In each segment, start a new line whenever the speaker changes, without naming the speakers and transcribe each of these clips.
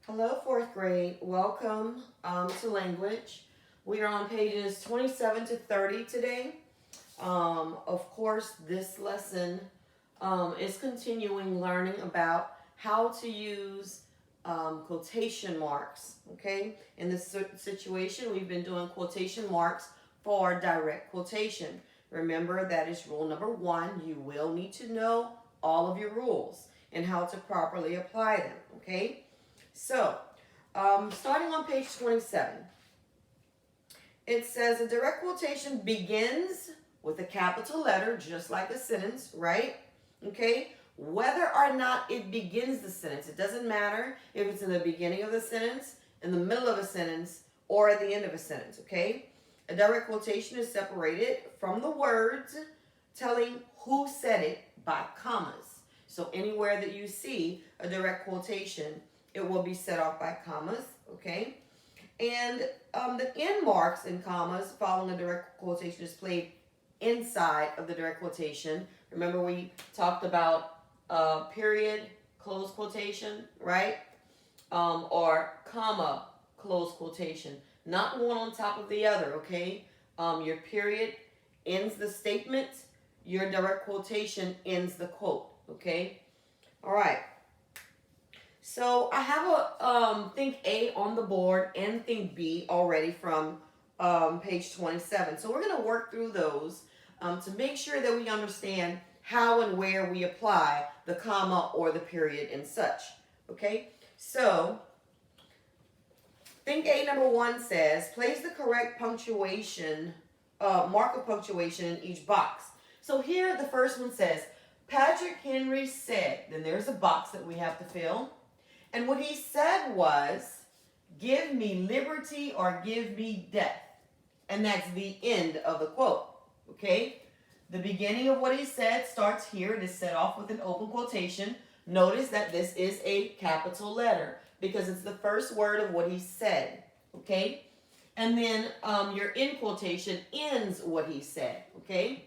Hello, fourth grade. Welcome to language. We are on pages 27 to 30 today. Of course, this lesson is continuing learning about how to use quotation marks. Okay, in this situation, we've been doing quotation marks for direct quotation. Remember, that is rule number one. You will need to know all of your rules and how to properly apply them. Okay. So, starting on page 27, it says a direct quotation begins with a capital letter, just like a sentence, right? Okay? Whether or not it begins the sentence, it doesn't matter if it's in the beginning of the sentence, in the middle of a sentence, or at the end of a sentence, okay? A direct quotation is separated from the words telling who said it by commas. So anywhere that you see a direct quotation, it will be set off by commas, okay? And the end marks in commas following a direct quotation is placed inside of the direct quotation. Remember we talked about period, close quotation, right? Or comma, close quotation. Not one on top of the other, okay? Your period ends the statement. Your direct quotation ends the quote, okay? All right. So I have a think A on the board and think B already from page 27. So we're going to work through those to make sure that we understand how and where we apply the comma or the period and such. Okay, so think A number one says, place the correct punctuation, mark of punctuation in each box. So here the first one says, Patrick Henry said, then there's a box that we have to fill. And what he said was, give me liberty or give me death. And that's the end of the quote, okay? The beginning of what he said starts here. It is set off with an open quotation. Notice that this is a capital letter because it's the first word of what he said, okay? And then your end quotation ends what he said, okay?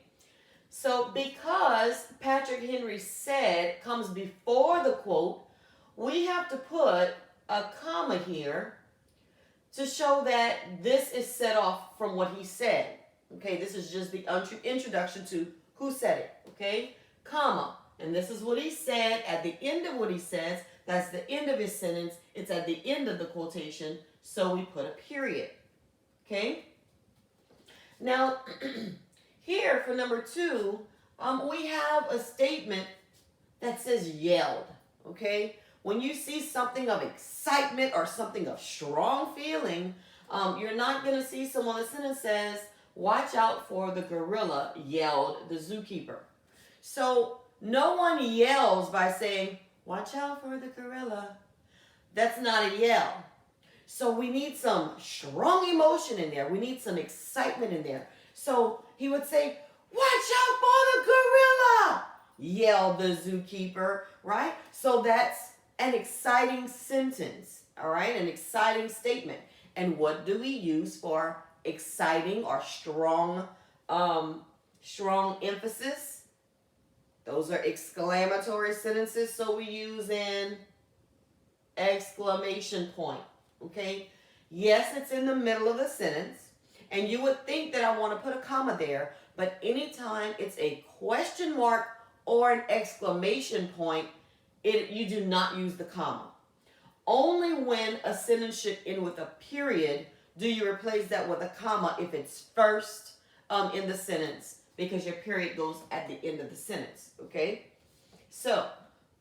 So because Patrick Henry said comes before the quote, we have to put a comma here to show that this is set off from what he said. Okay, this is just the introduction to who said it. Okay, comma. And this is what he said at the end of what he says. That's the end of his sentence. It's at the end of the quotation. So we put a period. Okay. Now, here for number two, we have a statement that says yelled. Okay. When you see something of excitement or something of strong feeling, you're not going to see someone, the sentence says, watch out for the gorilla, yelled the zookeeper. So no one yells by saying, watch out for the gorilla. That's not a yell. So we need some strong emotion in there. We need some excitement in there. So he would say, watch out for the gorilla, yelled the zookeeper, right? So that's an exciting sentence, all right? An exciting statement. And what do we use for exciting or strong emphasis? Those are exclamatory sentences, so we use an exclamation point, okay? Yes, it's in the middle of the sentence, and you would think that I want to put a comma there, but anytime it's a question mark or an exclamation point, you do not use the comma. Only when a sentence should end with a period do you replace that with a comma if it's first in the sentence, because your period goes at the end of the sentence, okay? So,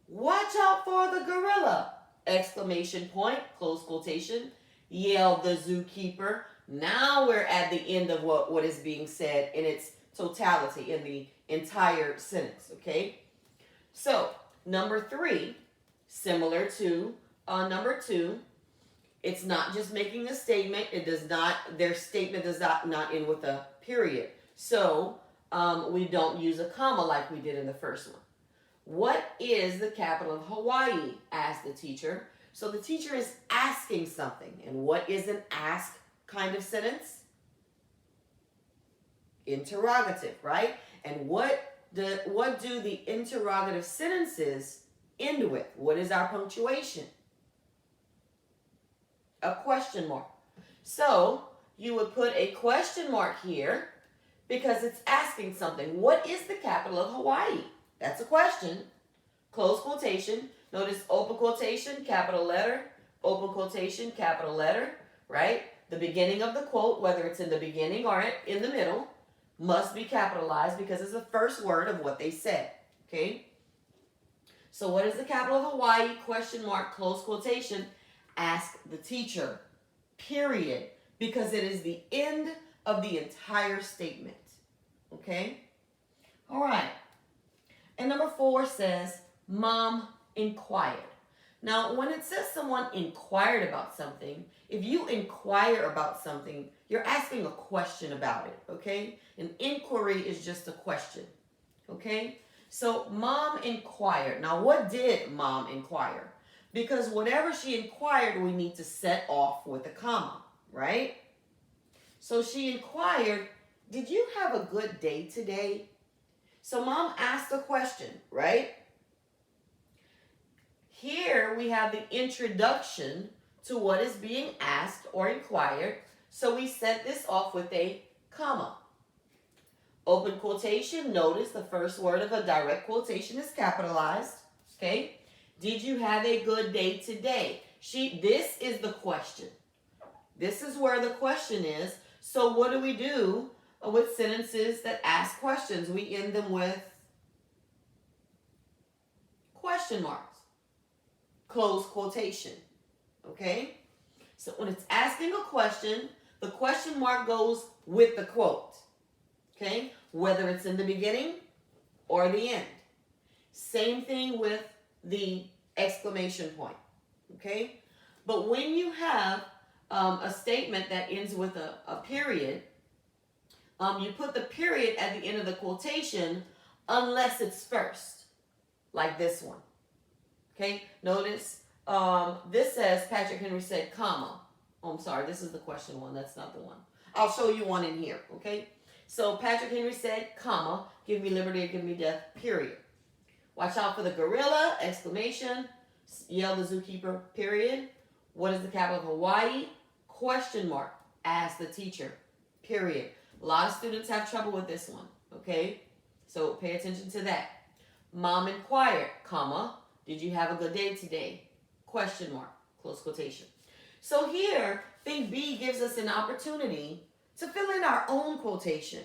watch out for the gorilla, exclamation point, close quotation, yelled the zookeeper. Now we're at the end of what is being said in its totality, in the entire sentence, okay? So, number three, similar to number two, it's not just making a statement. Their statement does not end with a period. So we don't use a comma like we did in the first one. What is the capital of Hawaii? Asked the teacher. So the teacher is asking something. And what is an ask kind of sentence? Interrogative, right? And what do the interrogative sentences end with? What is our punctuation? A question mark. So you would put a question mark here because it's asking something. What is the capital of Hawaii? That's a question. Close quotation. Notice open quotation, capital letter, open quotation, capital letter, right? The beginning of the quote, whether it's in the beginning or in the middle, must be capitalized because it's the first word of what they said, okay? So what is the capital of Hawaii? Question mark, close quotation. Ask the teacher, period, because it is the end of the entire statement, okay? All right. And number 4 says, Mom inquired. Now, when it says someone inquired about something, if you inquire about something, you're asking a question about it, okay? An inquiry is just a question, okay? So, Mom inquired. Now, what did Mom inquire? Because whatever she inquired, we need to set off with a comma, right? So she inquired, did you have a good day today? So Mom asked a question, right? Here we have the introduction to what is being asked or inquired. So we set this off with a comma. Open quotation, notice the first word of a direct quotation is capitalized, okay? Did you have a good day today? This is the question. This is where the question is. So what do we do with sentences that ask questions? We end them with question marks. Close quotation. Okay? So when it's asking a question, the question mark goes with the quote. Okay? Whether it's in the beginning or the end. Same thing with the exclamation point. Okay? But when you have a statement that ends with a period, you put the period at the end of the quotation unless it's first, like this one. Okay, notice this says Patrick Henry said, comma. Oh, I'm sorry, this is the question one. That's not the one. I'll show you one in here, okay? So Patrick Henry said, comma, give me liberty or give me death, period. Watch out for the gorilla, exclamation, yell the zookeeper, period. What is the capital of Hawaii? Question mark, ask the teacher, period. A lot of students have trouble with this one, okay? So pay attention to that. Mom inquired, comma, did you have a good day today? Question mark, close quotation. So here, thing B gives us an opportunity to fill in our own quotation,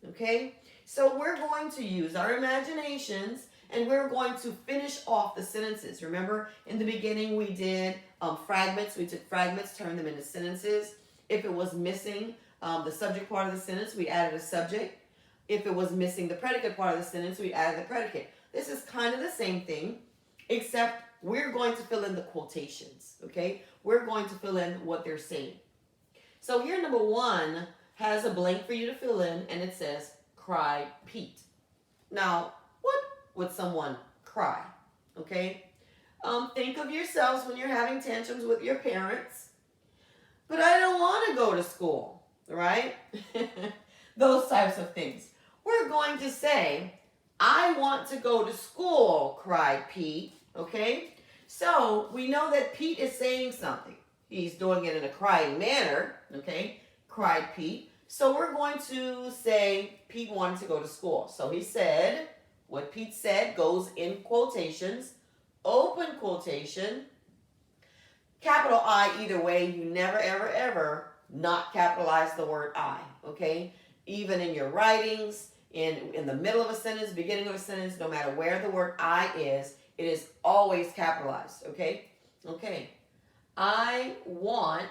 okay? So we're going to use our imaginations and we're going to finish off the sentences. Remember, in the beginning we did fragments. We took fragments, turned them into sentences. If it was missing the subject part of the sentence, we added a subject. If it was missing the predicate part of the sentence, we added the predicate. This is kind of the same thing, except we're going to fill in the quotations, okay? We're going to fill in what they're saying. So here, number 1 has a blank for you to fill in, and it says, cried Pete. Now, what would someone cry, okay? Think of yourselves when you're having tantrums with your parents. But I don't want to go to school, right? Those types of things. We're going to say, I want to go to school, cried Pete, okay? So we know that Pete is saying something. He's doing it in a crying manner, okay? Cried Pete. So we're going to say Pete wanted to go to school. So he said, what Pete said goes in quotations, open quotation, capital I either way. You never, ever, ever not capitalize the word I, okay? Even in your writings, in the middle of a sentence, beginning of a sentence, no matter where the word I is, it is always capitalized, okay? Okay. I want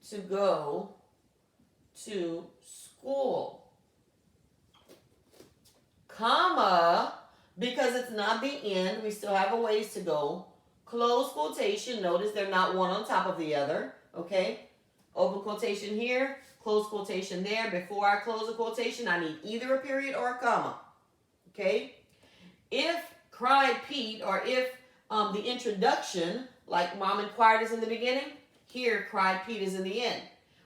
to go to school, comma, because it's not the end, we still have a ways to go. Close quotation, notice they're not one on top of the other, okay? Open quotation here, close quotation there. Before I close a quotation, I need either a period or a comma, okay? If cried Pete, or if the introduction, like Mom inquired, is in the beginning, here cried Pete is in the end.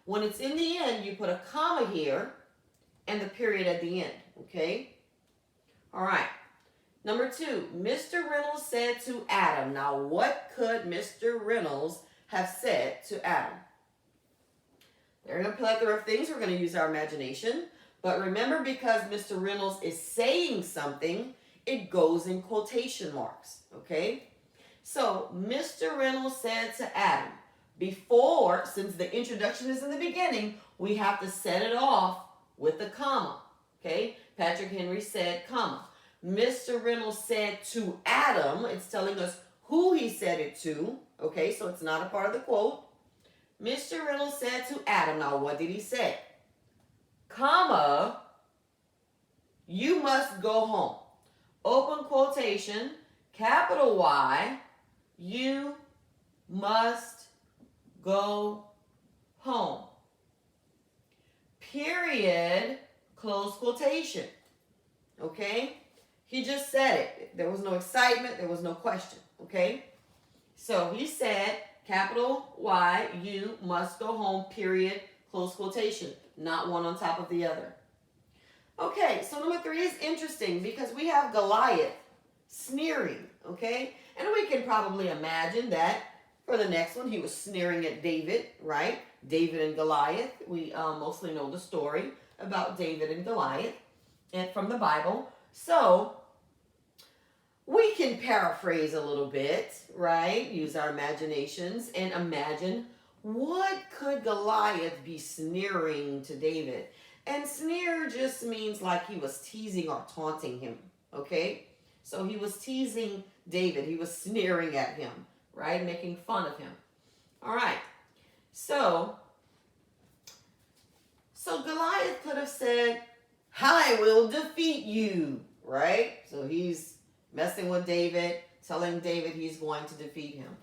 When it's in the end, you put a comma here and the period at the end, okay? All right. Number 2, Mr. Reynolds said to Adam. Now, what could Mr. Reynolds have said to Adam. There are a plethora of things. We're going to use our imagination. But remember, because Mr. Reynolds is saying something, it goes in quotation marks. Okay? So, Mr. Reynolds said to Adam, before, since the introduction is in the beginning, we have to set it off with a comma. Okay? Patrick Henry said, comma. Mr. Reynolds said to Adam. It's telling us who he said it to. Okay? So, it's not a part of the quote. Mr. Reynolds said to Adam. Now, what did he say? Comma, you must go home. Open quotation, capital Y, you must go home. Period, close quotation. Okay? He just said it. There was no excitement. There was no question. Okay? So he said, capital Y, you must go home, period, close quotation. Not one on top of the other. Okay, so number 3 is interesting because we have Goliath sneering, okay? And we can probably imagine that for the next one, he was sneering at David, right? David and Goliath. We mostly know the story about David and Goliath and from the Bible. So we can paraphrase a little bit, right? Use our imaginations and imagine, what could Goliath be sneering to David? And sneer just means like he was teasing or taunting him, okay? So he was teasing David. He was sneering at him, right? Making fun of him. All right. So Goliath could have said, I will defeat you, right? So he's messing with David, telling David he's going to defeat him.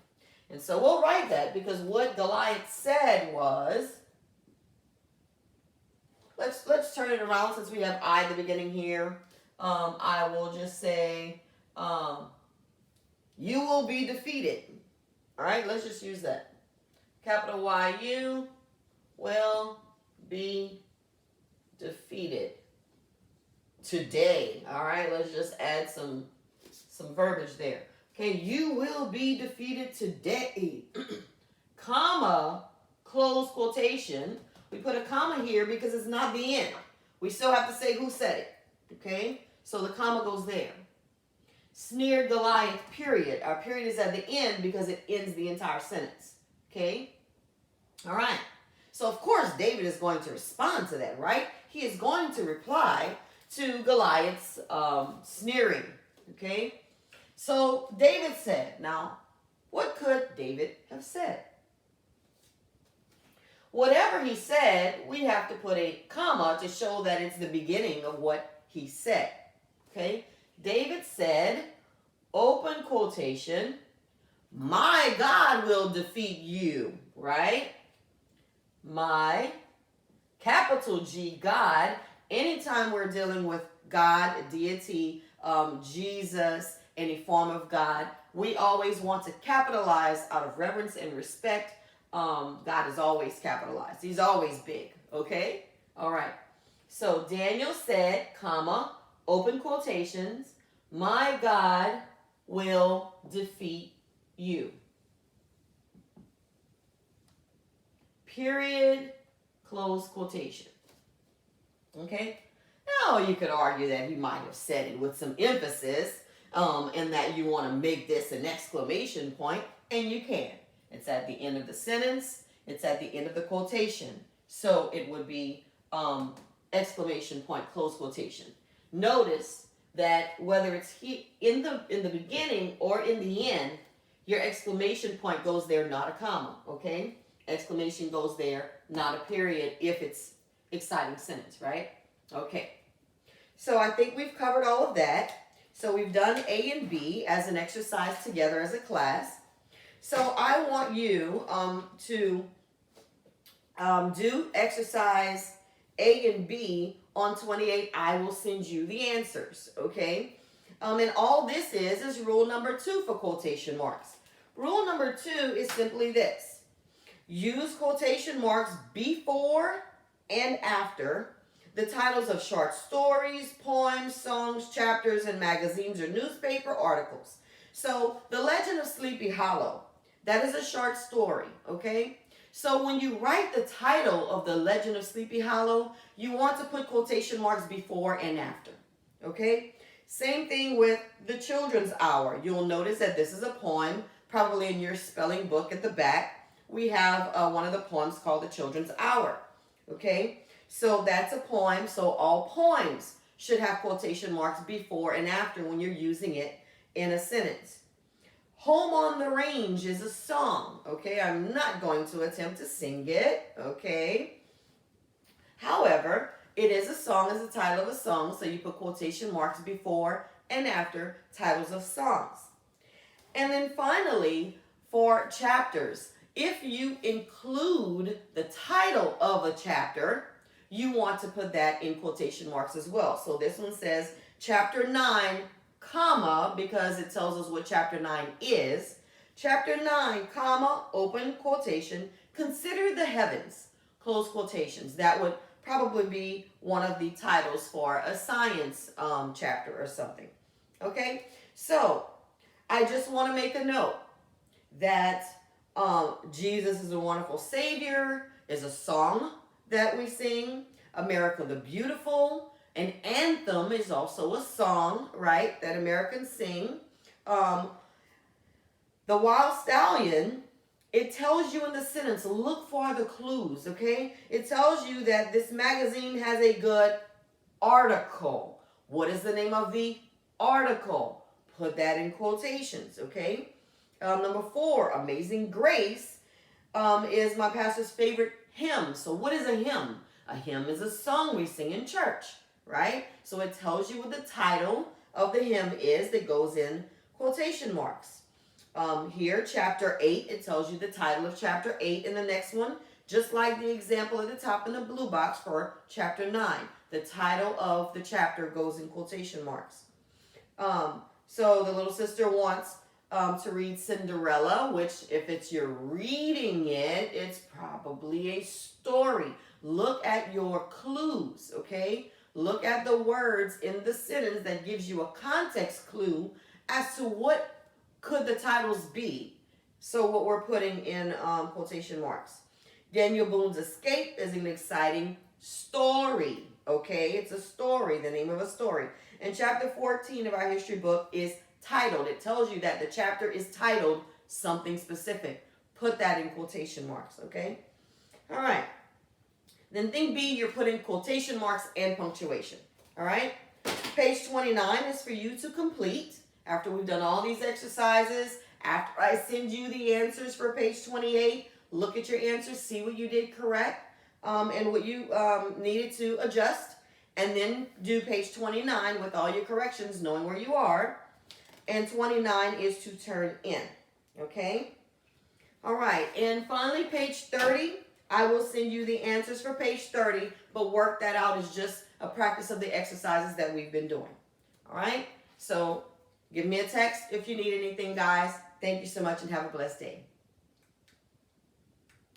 And so we'll write that because what Goliath said was, let's turn it around since we have I at the beginning here. I will just say, you will be defeated. All right, let's just use that. Capital Y, you will be defeated today. All right, let's just add some verbiage there. Okay, you will be defeated today, comma, close quotation. We put a comma here because it's not the end. We still have to say who said it, okay? So the comma goes there. Sneered Goliath, period. Our period is at the end because it ends the entire sentence, okay? All right. So, of course, David is going to respond to that, right? He is going to reply to Goliath's sneering, okay? So David said, now, what could David have said? Whatever he said, we have to put a comma to show that it's the beginning of what he said. Okay? David said, open quotation, my God will defeat you, right? My, capital G, God. Anytime we're dealing with God, deity, Jesus, any form of God, we always want to capitalize out of reverence and respect. God is always capitalized. He's always big, okay? All right. So Daniel said, comma, open quotations, my God will defeat you. Period, close quotation. Okay? Now you could argue that he might have said it with some emphasis, and that you want to make this an exclamation point, and you can. It's at the end of the sentence. It's at the end of the quotation. So it would be exclamation point, close quotation. Notice that whether it's in the beginning or in the end, your exclamation point goes there, not a comma, okay? Exclamation goes there, not a period if it's exciting sentence, right? Okay. So I think we've covered all of that. So we've done A and B as an exercise together as a class. So I want you to do exercise A and B on 28. I will send you the answers, okay? And all this is rule number 2 for quotation marks. Rule number 2 is simply this. Use quotation marks before and after the titles of short stories, poems, songs, chapters, and magazines or newspaper articles. So, The Legend of Sleepy Hollow. That is a short story, okay? So when you write the title of The Legend of Sleepy Hollow, you want to put quotation marks before and after, okay? Same thing with The Children's Hour. You'll notice that this is a poem, probably in your spelling book at the back. We have one of the poems called The Children's Hour, okay? So that's a poem, so all poems should have quotation marks before and after when you're using it in a sentence. Home on the Range is a song, okay? I'm not going to attempt to sing it, okay? However, it is a song, is the title of a song, so you put quotation marks before and after titles of songs. And then finally, for chapters, if you include the title of a chapter, you want to put that in quotation marks as well. So this one says chapter 9, comma, because it tells us what chapter 9 is. Chapter 9, comma, open quotation, consider the heavens, close quotations. That would probably be one of the titles for a science chapter or something. Okay, so I just want to make a note that Jesus is a Wonderful Savior is a song that we sing. America the Beautiful, an anthem, is also a song, right, that Americans sing. The Wild Stallion, it tells you in the sentence, look for the clues, okay? It tells you that this magazine has a good article. What is the name of the article? Put that in quotations, okay? Number 4, Amazing Grace is my pastor's favorite hymn. So what is a hymn? A hymn is a song we sing in church, right? So it tells you what the title of the hymn is that goes in quotation marks. Here, chapter 8, it tells you the title of chapter 8. And the next one, just like the example at the top in the blue box for chapter 9, the title of the chapter goes in quotation marks. So the little sister wants to read Cinderella, which if it's you're reading it, it's probably a story. Look at your clues, okay? Look at the words in the sentence that gives you a context clue as to what could the titles be. So what we're putting in quotation marks. Daniel Boone's Escape is an exciting story, okay? It's a story, the name of a story. And chapter 14 of our history book is titled. It tells you that the chapter is titled something specific. Put that in quotation marks, okay? All right. Then thing B, you're putting quotation marks and punctuation, all right? Page 29 is for you to complete. After we've done all these exercises, after I send you the answers for page 28, look at your answers, see what you did correct, and what you needed to adjust, and then do page 29 with all your corrections, knowing where you are. And 29 is to turn in, okay? All right, and finally, page 30, I will send you the answers for page 30, but work that out as just a practice of the exercises that we've been doing, all right? So give me a text if you need anything, guys. Thank you so much and have a blessed day.